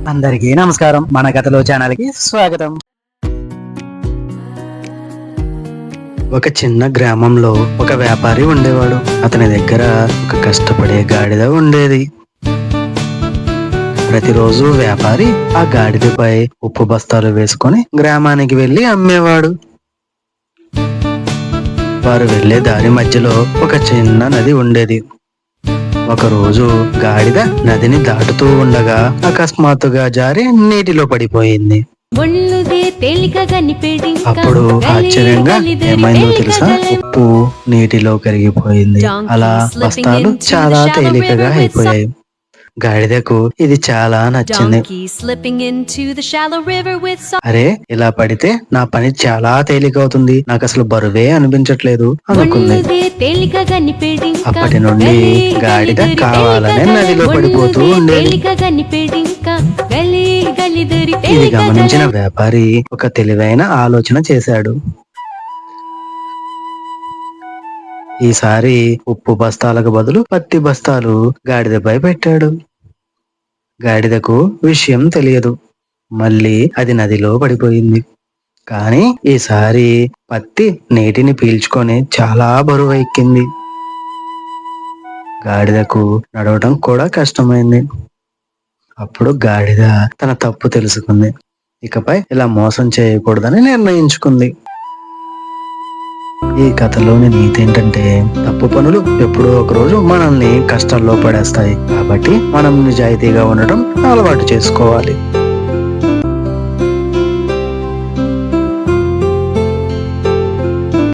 అందరికీ నమస్కారం. మన కథలో ఛానల్ కి స్వాగతం. ఒక చిన్న గ్రామంలో ఒక వ్యాపారి ఉండేవాడు. అతని దగ్గర ఒక కష్టపడే గాడిద ఉండేది. ప్రతిరోజు వ్యాపారి ఆ గాడిదపై ఉప్పు బస్తాలు వేసుకొని గ్రామానికి వెళ్లి అమ్మేవాడు. వారు వెళ్లే దారి మధ్యలో ఒక చిన్న నది ఉండేది. ఒకరోజు గాడిద నదిని దాటుతూ ఉండగా అకస్మాత్తుగా జారి నీటిలో పడిపోయింది. అప్పుడు ఆశ్చర్యంగా ఏమైందో తెలుసా? ఉప్పు నీటిలో కరిగిపోయింది. అలా బస్తాలు చాలా తేలికగా అయిపోయాయి. గాడిదకు ఇది చాలా నచ్చింది. అరే, ఇలా పడితే నా పని చాలా తేలికవుతుంది, నాకు అసలు బరువే అనిపించట్లేదు అనుకుంది. అప్పటి నుండి గాడిద కావాలనే నదిలో పడిపోతూ ఉండేది. ఇది గమనించిన వ్యాపారి ఒక తెలివైన ఆలోచన చేశాడు. ఈసారి ఉప్పు బస్తాలకు బదులు పత్తి బస్తాలు గాడిదపై పెట్టాడు. గాడిదకు విషయం తెలియదు. మళ్ళీ అది నదిలో పడిపోయింది. కానీ ఈసారి పత్తి నీటిని పీల్చుకొని చాలా బరువు ఎక్కింది. గాడిదకు నడవడం కూడా కష్టమైంది. అప్పుడు గాడిద తన తప్పు తెలుసుకుంది. ఇకపై ఇలా మోసం చేయకూడదని నిర్ణయించుకుంది. ఈ కథలోని నీతి ఏంటంటే, తప్పు పనులు ఎప్పుడో ఒకరోజు మనల్ని కష్టాల్లో పడేస్తాయి. కాబట్టి మనం నిజాయితీగా ఉండటం అలవాటు చేసుకోవాలి.